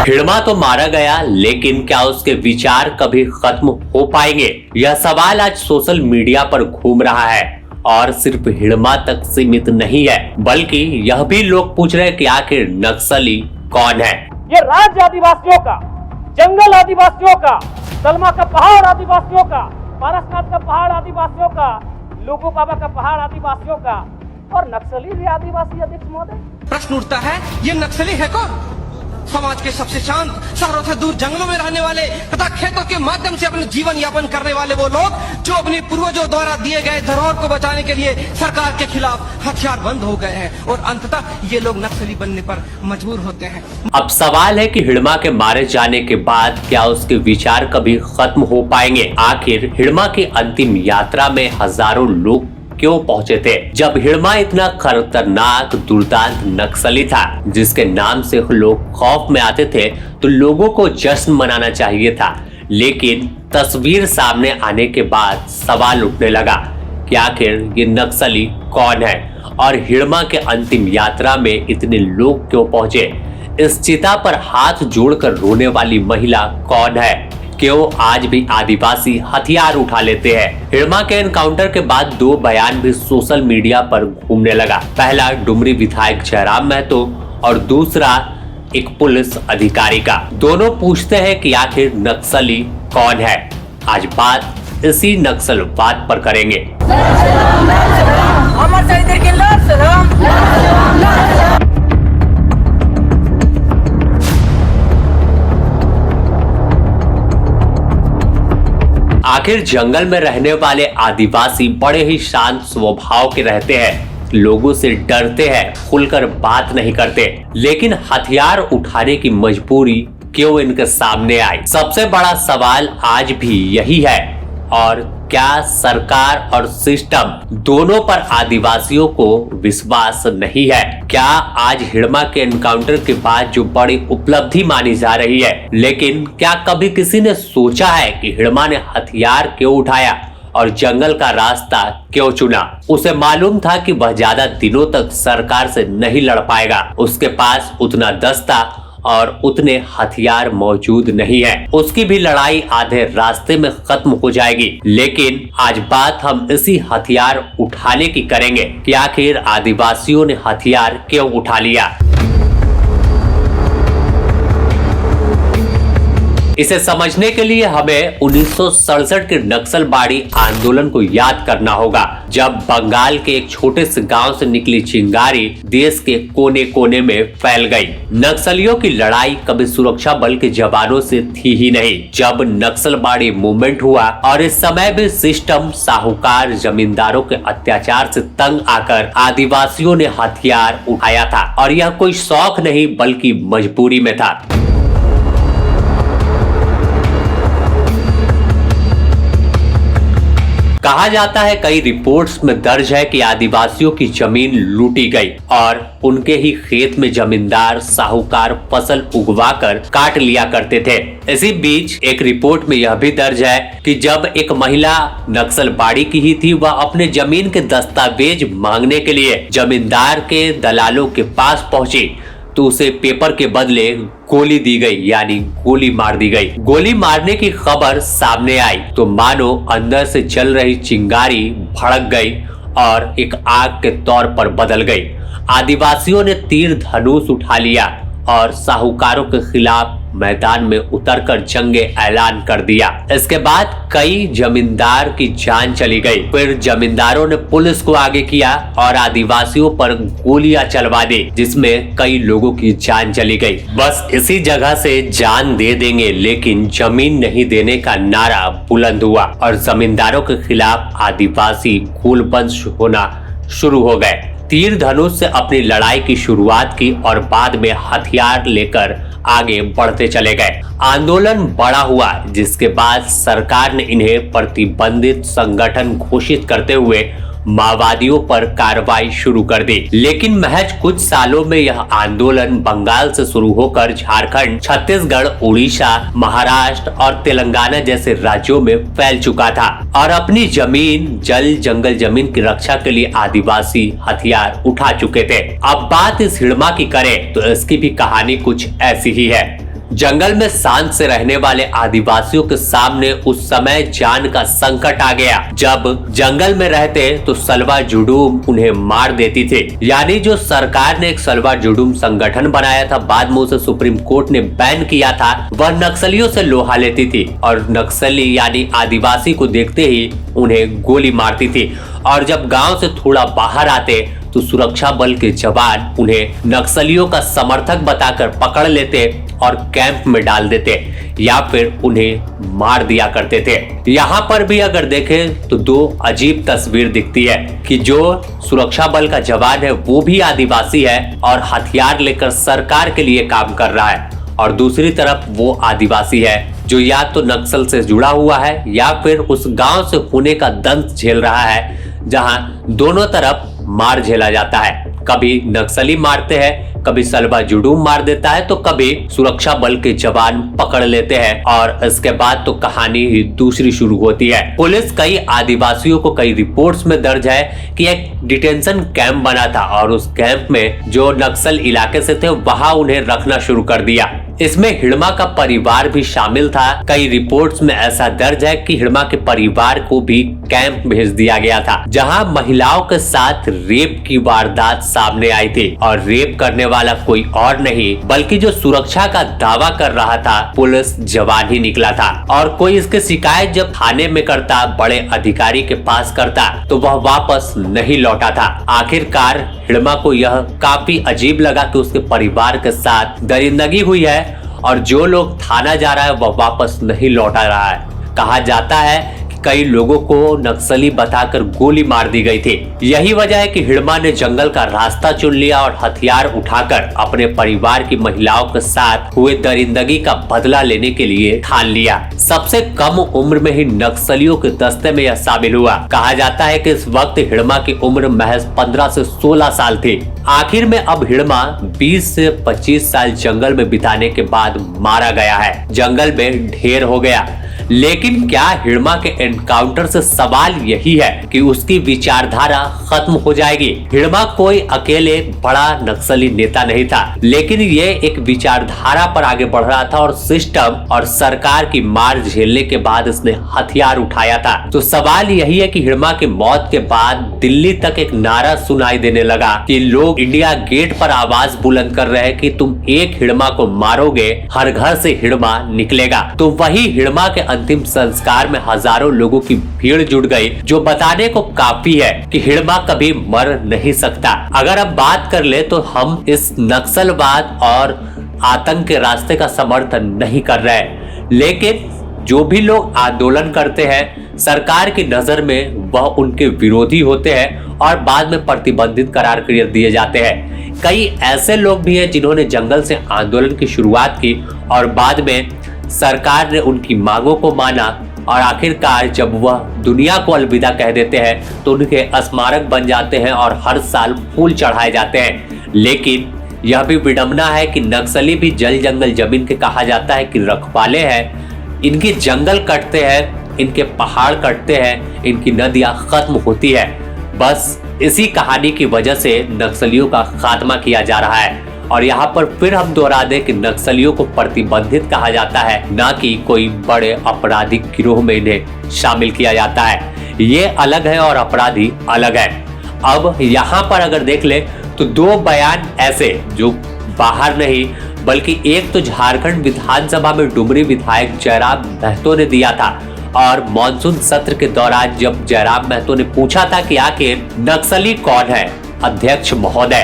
हिड़मा तो मारा गया, लेकिन क्या उसके विचार कभी खत्म हो पाएंगे? यह सवाल आज सोशल मीडिया पर घूम रहा है और सिर्फ हिड़मा तक सीमित नहीं है, बल्कि यह भी लोग पूछ रहे हैं कि आखिर नक्सली कौन है। ये राज्य आदिवासियों का, जंगल आदिवासियों का, सलमा का पहाड़ आदिवासियों का, पारसनाथ का पहाड़ आदिवासियों का, लुगु बाबा का पहाड़ आदिवासियों का, और नक्सली भी आदिवासी अध्यक्ष महोदय। प्रश्न उठता है, ये नक्सली है कौन? समाज के सबसे शांत, शहरों से दूर जंगलों में रहने वाले तथा खेतों के माध्यम से अपने जीवन यापन करने वाले वो लोग जो अपने पूर्वजों द्वारा दिए गए धरोहर को बचाने के लिए सरकार के खिलाफ हथियारबंद हो गए हैं और अंततः ये लोग नक्सली बनने पर मजबूर होते हैं। अब सवाल है कि हिड़मा के मारे जाने के बाद क्या उसके विचार कभी खत्म हो पाएंगे? आखिर हिड़मा की अंतिम यात्रा में हजारों लोग क्यों पहुंचे थे? जब हिड़मा इतना खतरनाक दुर्दांत नक्सली था जिसके नाम से लोग खौफ में आते थे, तो लोगों को जश्न मनाना चाहिए था। लेकिन तस्वीर सामने आने के बाद सवाल उठने लगा कि आखिर ये नक्सली कौन है और हिड़मा के अंतिम यात्रा में इतने लोग क्यों पहुंचे? इस चिता पर हाथ जोड़कर रोने वाली महिला कौन है? क्यों आज भी आदिवासी हथियार उठा लेते हैं? हिड़मा के एनकाउंटर के बाद दो बयान भी सोशल मीडिया पर घूमने लगा। पहला डुमरी विधायक जयराम महतो और दूसरा एक पुलिस अधिकारी का। दोनों पूछते हैं कि आखिर नक्सली कौन है। आज बात इसी नक्सलवाद पर करेंगे। आखिर जंगल में रहने वाले आदिवासी बड़े ही शांत स्वभाव के रहते हैं, लोगों से डरते हैं, खुलकर बात नहीं करते, लेकिन हथियार उठाने की मजबूरी क्यों इनके सामने आई? सबसे बड़ा सवाल आज भी यही है। और क्या सरकार और सिस्टम दोनों पर आदिवासियों को विश्वास नहीं है? क्या आज हिड़मा के एनकाउंटर के बाद जो बड़ी उपलब्धि मानी जा रही है, लेकिन क्या कभी किसी ने सोचा है कि हिड़मा ने हथियार क्यों उठाया और जंगल का रास्ता क्यों चुना? उसे मालूम था कि वह ज्यादा दिनों तक सरकार से नहीं लड़ पाएगा, उसके पास उतना दस्ता और उतने हथियार मौजूद नहीं है। उसकी भी लड़ाई आधे रास्ते में खत्म हो जाएगी। लेकिन आज बात हम इसी हथियार उठाने की करेंगे कि आखिर आदिवासियों ने हथियार क्यों उठा लिया। इसे समझने के लिए हमें 1967 के नक्सलबाड़ी आंदोलन को याद करना होगा, जब बंगाल के एक छोटे से गांव से निकली चिंगारी देश के कोने कोने में फैल गई। नक्सलियों की लड़ाई कभी सुरक्षा बल के जवानों से थी ही नहीं। जब नक्सलबाड़ी मूवमेंट हुआ और इस समय भी सिस्टम साहूकार जमींदारों के अत्याचार से तंग आकर आदिवासियों ने हथियार उठाया था, और यह कोई शौक नहीं बल्कि मजबूरी में था। कहा जाता है, कई रिपोर्ट्स में दर्ज है कि आदिवासियों की जमीन लूटी गई और उनके ही खेत में जमींदार साहूकार फसल उगवाकर काट लिया करते थे। इसी बीच एक रिपोर्ट में यह भी दर्ज है कि जब एक महिला नक्सलबाड़ी की ही थी, वह अपने जमीन के दस्तावेज मांगने के लिए जमींदार के दलालों के पास पहुंची, तो उसे पेपर के बदले गोली दी गई, यानी गोली मार दी गई। गोली मारने की खबर सामने आई तो मानो अंदर से जल रही चिंगारी भड़क गई और एक आग के तौर पर बदल गई। आदिवासियों ने तीर धनुष उठा लिया और साहूकारों के खिलाफ मैदान में उतरकर जंगे ऐलान कर दिया। इसके बाद कई जमींदार की जान चली गई। फिर जमींदारों ने पुलिस को आगे किया और आदिवासियों पर गोलियां चलवा दी, जिसमें कई लोगों की जान चली गई। बस इसी जगह से जान दे देंगे लेकिन जमीन नहीं देने का नारा बुलंद हुआ और जमींदारों के खिलाफ आदिवासी गोलबंद होना शुरू हो गए। तीर धनुष से अपनी लड़ाई की शुरुआत की और बाद में हथियार लेकर आगे बढ़ते चले गए। आंदोलन बड़ा हुआ, जिसके बाद सरकार ने इन्हें प्रतिबंधित संगठन घोषित करते हुए माओवादियों पर कार्रवाई शुरू कर दी। लेकिन महज कुछ सालों में यह आंदोलन बंगाल से शुरू होकर झारखंड, छत्तीसगढ़, उड़ीसा, महाराष्ट्र और तेलंगाना जैसे राज्यों में फैल चुका था और अपनी जमीन, जल जंगल जमीन की रक्षा के लिए आदिवासी हथियार उठा चुके थे। अब बात इस हिड़मा की करें तो इसकी भी कहानी कुछ ऐसी ही है। जंगल में शांत से रहने वाले आदिवासियों के सामने उस समय जान का संकट आ गया जब जंगल में रहते तो सलवा जुडूम उन्हें मार देती थी। यानी जो सरकार ने एक सलवा जुडूम संगठन बनाया था, बाद में उसे सुप्रीम कोर्ट ने बैन किया था, वह नक्सलियों से लोहा लेती थी और नक्सली यानी आदिवासी को देखते ही उन्हें गोली मारती थी। और जब गांव से थोड़ा बाहर आते तो सुरक्षा बल के जवान उन्हें नक्सलियों का समर्थक बताकर पकड़ लेते और कैंप में डाल देते या फिर उन्हें मार दिया करते थे। यहाँ पर भी अगर देखें तो दो अजीब तस्वीर दिखती है कि जो सुरक्षा बल का जवान है वो भी आदिवासी है और हथियार लेकर सरकार के लिए काम कर रहा है, और दूसरी तरफ वो आदिवासी है जो या तो नक्सल से जुड़ा हुआ है या फिर उस गांव से होने का दंश झेल रहा है, जहां दोनों तरफ मार झेला जाता है। कभी नक्सली मारते हैं, कभी सलवा जुडूम मार देता है, तो कभी सुरक्षा बल के जवान पकड़ लेते हैं और इसके बाद तो कहानी ही दूसरी शुरू होती है। पुलिस कई आदिवासियों को कई रिपोर्ट्स में दर्ज है कि एक डिटेंशन कैंप बना था और उस कैंप में जो नक्सल इलाके से थे वहां उन्हें रखना शुरू कर दिया। इसमें हिड़मा का परिवार भी शामिल था। कई रिपोर्ट्स में ऐसा दर्ज है कि हिड़मा के परिवार को भी कैंप भेज दिया गया था, जहां महिलाओं के साथ रेप की वारदात सामने आई थी और रेप करने वाला कोई और नहीं बल्कि जो सुरक्षा का दावा कर रहा था पुलिस जवान ही निकला था। और कोई इसकी शिकायत जब थाने में करता, बड़े अधिकारी के पास करता, तो वह वापस नहीं लौटा था। आखिरकार हिड़मा को यह काफी अजीब लगा कि उसके परिवार के साथ दरिंदगी हुई है और जो लोग थाना जा रहा है वह वापस नहीं लौटा रहा है। कहा जाता है कि कई लोगों को नक्सली बताकर गोली मार दी गई थी। यही वजह है कि हिड़मा ने जंगल का रास्ता चुन लिया और हथियार उठाकर अपने परिवार की महिलाओं के साथ हुए दरिंदगी का बदला लेने के लिए ठान लिया। सबसे कम उम्र में ही नक्सलियों के दस्ते में यह शामिल हुआ। कहा जाता है कि इस वक्त हिड़मा की उम्र महज 15 से 16 साल थी। आखिर में अब हिड़मा 20 से 25 साल जंगल में बिताने के बाद मारा गया है। जंगल में ढेर हो गया, लेकिन क्या हिड़मा के एनकाउंटर से सवाल यही है कि उसकी विचारधारा खत्म हो जाएगी? हिड़मा कोई अकेले बड़ा नक्सली नेता नहीं था, लेकिन ये एक विचारधारा पर आगे बढ़ रहा था और सिस्टम और सरकार की मार झेलने के बाद इसने हथियार उठाया था। तो सवाल यही है कि हिड़मा की मौत के बाद दिल्ली तक एक नारा सुनाई देने लगा कि लोग इंडिया गेट पर आवाज बुलंद कर रहे हैं कि तुम एक हिड़मा को मारोगे, हर घर से हिड़मा निकलेगा। तो वही हिड़मा के अंतिम संस्कार में हजारों लोगों की भीड़ जुट गई, जो बताने को काफी है कि हिड़मा कभी मर नहीं सकता। अगर अब बात कर ले तो हम इस नक्सलवाद और आतंक के रास्ते का समर्थन नहीं कर रहे हैं, लेकिन जो भी लोग आंदोलन करते हैं सरकार की नजर में वह उनके विरोधी होते हैं और बाद में प्रतिबंधित करार कर दिए जाते हैं। कई ऐसे लोग भी हैं जिन्होंने जंगल से आंदोलन की शुरुआत की और बाद में सरकार ने उनकी मांगों को माना और आखिरकार जब वह दुनिया को अलविदा कह देते हैं तो उनके स्मारक बन जाते हैं और हर साल फूल चढ़ाए जाते हैं। लेकिन यह भी विडंबना है कि नक्सली भी जल जंगल जमीन के कहा जाता है कि रखवाले हैं। इनके जंगल कटते हैं, इनके पहाड़ कटते हैं, इनकी नदियां खत्म होती है। बस इसी कहानी की वजह से नक्सलियों का खात्मा किया जा रहा है। और यहाँ पर फिर हम दोहरा दें कि नक्सलियों को प्रतिबंधित कहा जाता है, ना कि कोई बड़े आपराधिक गिरोह में इन्हें शामिल किया जाता है। ये अलग है और अपराधी अलग है। अब यहाँ पर अगर देख ले तो दो बयान ऐसे जो बाहर नहीं बल्कि एक तो झारखंड विधानसभा में डुमरी विधायक जयराम महतो ने दिया था और मॉनसून सत्र के दौरान जब जयराम महतो ने पूछा था कि आखिर नक्सली कौन है अध्यक्ष महोदय,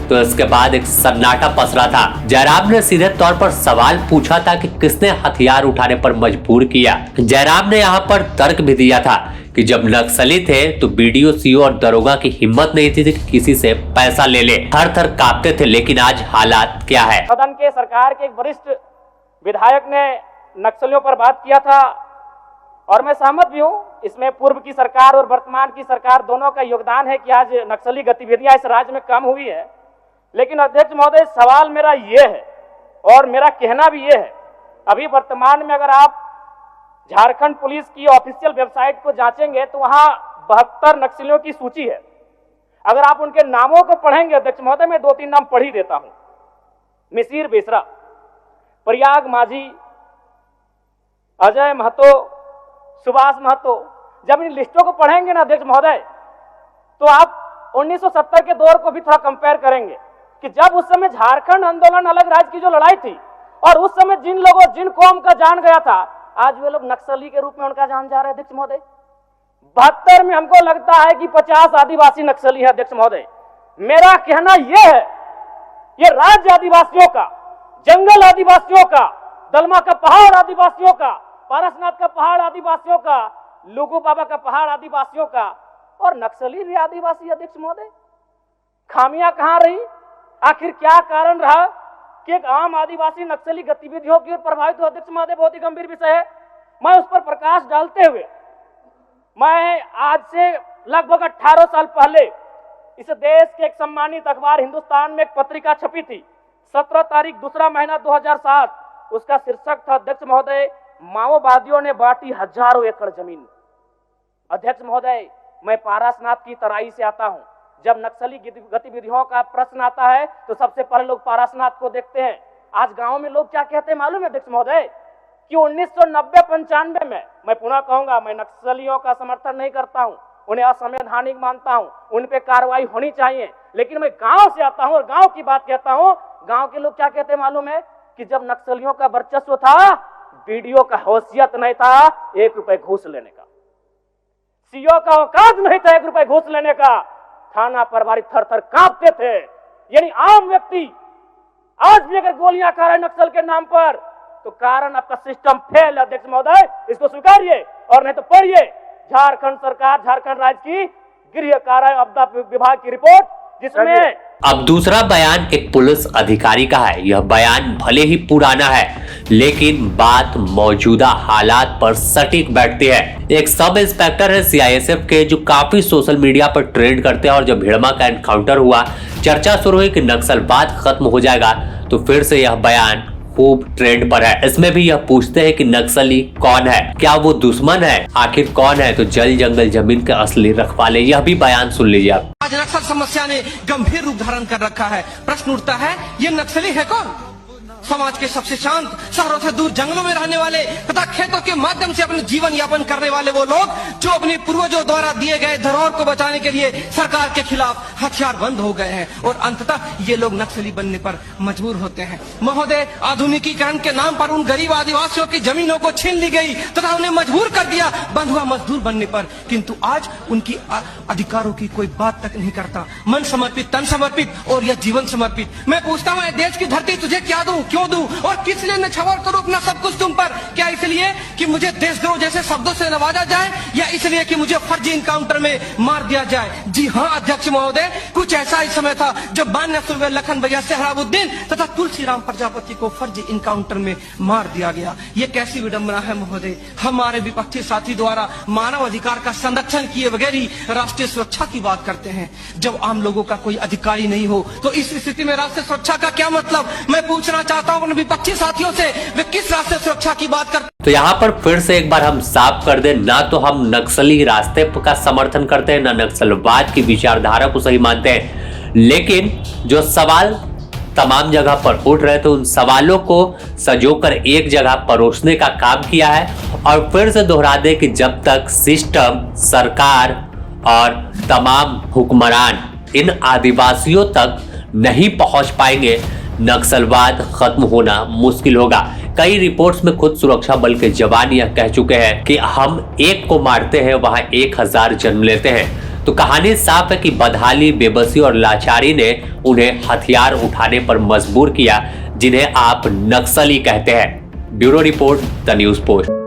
तो इसके बाद एक सन्नाटा पसरा था। जयराम ने सीधे तौर पर सवाल पूछा था कि किसने हथियार उठाने पर मजबूर किया। जयराम ने यहाँ पर तर्क भी दिया था कि जब नक्सली थे तो बीडीओ, सीओ और दरोगा की हिम्मत नहीं थी कि किसी से पैसा ले ले, थर थर कांपते थे। लेकिन आज हालात क्या है? सदन के सरकार के एक वरिष्ठ विधायक ने नक्सलियों पर बात किया था और मैं सहमत भी हूँ। इसमें पूर्व की सरकार और वर्तमान की सरकार दोनों का योगदान है कि आज नक्सली गतिविधियां इस राज्य में कम हुई है। लेकिन अध्यक्ष महोदय, सवाल मेरा ये है और मेरा कहना भी ये है, अभी वर्तमान में अगर आप झारखंड पुलिस की ऑफिशियल वेबसाइट को जांचेंगे तो वहां 72 नक्सलियों की सूची है। अगर आप उनके नामों को पढ़ेंगे अध्यक्ष महोदय, मैं 2-3 नाम पढ़ ही देता हूं। मिसिर बेसरा, प्रयाग माझी, अजय महतो, सुभाष महतो, जब इन लिस्टों को पढ़ेंगे ना अध्यक्ष महोदय, तो आप 1970 के दौर को भी थोड़ा कंपेयर करेंगे कि जब उस समय झारखंड आंदोलन अलग राज्य की जो लड़ाई थी और उस समय जिन लोगों जिन कौम का जान गया था, आज वे लोग नक्सली के रूप में उनका जान जा रहे हैं अध्यक्ष महोदय। 72 में हमको लगता है कि 50 आदिवासी नक्सली है अध्यक्ष महोदय। मेरा कहना यह है, ये राज्य आदिवासियों का, जंगल आदिवासियों का, दलमा का पहाड़ आदिवासियों का, पारसनाथ का पहाड़ आदिवासियों का, लुगू बाबा का पहाड़ आदिवासियों का और नक्सली भी आदिवासी अध्यक्ष महोदय। खामियां कहां रही? आखिर क्या कारण रहा कि एक आम आदिवासी नक्सली गतिविधियों की ओर प्रभावित हो? अध्यक्ष महोदय, बहुत ही गंभीर विषय है। मैं उस पर प्रकाश डालते हुए, मैं आज से लगभग 18 साल पहले इस देश के एक सम्मानित अखबार हिंदुस्तान में एक पत्रिका छपी थी, 17 तारीख दूसरा महीना 2007। उसका शीर्षक था, अध्यक्ष महोदय, माओवादियों ने बांटी हजारों एकड़ जमीन। अध्यक्ष महोदय, मैं पारसनाथ की तराई से आता हूं। जब नक्सली गतिविधियों का प्रश्न आता है तो सबसे पहले लोग पारसनाथ को देखते हैं। आज गांव में लोग क्या कहते हैं मालूम है अध्यक्ष महोदय, कि 1990-95 में, मैं पुनः कहूंगा, मैं नक्सलियों का समर्थन नहीं करता हूं, उन्हें असंवैधानिक मानता हूं, उन पे कार्रवाई होनी चाहिए, लेकिन मैं गांव से आता हूं और गांव की बात कहता हूं। गांव के लोग क्या कहते हैं मालूम है, कि जब नक्सलियों का वर्चस्व था, बीडीओ का हैसियत नहीं था 1 रुपए घूस लेने का, सीओ का औकात नहीं था 1 रुपए घूस लेने का, थाना प्रभारी थर थर कांपते थे। यानी आम व्यक्ति आज भी अगर गोलियां खा रहे नक्सल के नाम पर, तो कारण आपका सिस्टम फेल है अध्यक्ष महोदय, इसको स्वीकारिए और नहीं तो पढ़िए झारखंड सरकार, झारखंड राज्य की गृह कार्य आपदा विभाग की रिपोर्ट, जिसमें अब दूसरा बयान एक पुलिस अधिकारी का है। यह बयान भले ही पुराना है, लेकिन बात मौजूदा हालात पर सटीक बैठती है। एक सब इंस्पेक्टर है सीआईएसएफ के, जो काफी सोशल मीडिया पर ट्रेंड करते हैं, और जब भिड़मा का एनकाउंटर हुआ, चर्चा शुरू हुई कि नक्सलवाद खत्म हो जाएगा, तो फिर से यह बयान खूब ट्रेंड पर है। इसमें भी यह पूछते हैं कि नक्सली कौन है, क्या वो दुश्मन है, आखिर कौन है तो जल जंगल जमीन के असली रखवाले। यह भी बयान सुन लीजिए आप। आज नक्सल समस्या ने गंभीर रूप धारण कर रखा है। प्रश्न उठता है, ये नक्सली है कौन? समाज के सबसे शांत, शहरों से दूर जंगलों में रहने वाले तथा खेतों के माध्यम से अपने जीवन यापन करने वाले वो लोग जो अपने पूर्वजों द्वारा दिए गए धरोहर को बचाने के लिए सरकार के खिलाफ हथियार बंद हो गए हैं और अंततः ये लोग नक्सली बनने पर मजबूर होते हैं। महोदय, आधुनिकीकरण के नाम पर उन गरीब आदिवासियों की जमीनों को छीन ली गई तथा उन्हें मजबूर कर दिया बंधुआ मजदूर बनने पर, किंतु आज उनकी अधिकारों की कोई बात तक नहीं करता। मन समर्पित, तन समर्पित और यह जीवन समर्पित। मैं पूछता हूँ, देश की धरती तुझे क्या दूं, क्यों दूं और किस लिए नछावर करूं अपना सब कुछ तुम पर? क्या इसलिए कि मुझे देशद्रोह जैसे शब्दों से नवाजा जाए, या इसलिए कि मुझे फर्जी इनकाउंटर में मार दिया जाए? जी हाँ अध्यक्ष महोदय, कुछ ऐसा ही समय था जब मान्य सूबे लखन भैया सेहराबुद्दीन तथा तुलसीराम प्रजापति को फर्जी इनकाउंटर में मार दिया गया। ये कैसी विडंबना है महोदय, हमारे विपक्षी साथी द्वारा मानव अधिकार का संरक्षण किए बगैर ही राष्ट्रीय सुरक्षा की बात करते हैं। जब आम लोगों का कोई अधिकार ही नहीं हो तो इस स्थिति में राष्ट्रीय सुरक्षा का क्या मतलब? मैं पूछना चाहता हूँ विपक्षी साथियों से, वे किस रास्ते सुरक्षा की बात करते? तो यहाँ पर फिर से एक बार हम साफ कर दें, ना तो हम नक्सली रास्ते का समर्थन करते हैं, ना नक्सलवाद की विचारधारा को सही मानते हैं, लेकिन जो सवाल तमाम जगह पर उठ रहे थे, उन सवालों को सजोकर एक जगह परोसने का काम किया है। और फिर से दोहरा दे कि जब तक सिस्टम, सरकार और तमाम हुक्मरान इन आदिवासियों तक नहीं पहुंच पाएंगे, नक्सलवाद खत्म होना मुश्किल होगा। कई रिपोर्ट्स में खुद सुरक्षा बल के जवान यह कह चुके हैं कि हम एक को मारते हैं, वहां 1000 जन्म लेते हैं। तो कहानी साफ है कि बदहाली, बेबसी और लाचारी ने उन्हें हथियार उठाने पर मजबूर किया, जिन्हें आप नक्सली कहते हैं। Bureau report, the news post.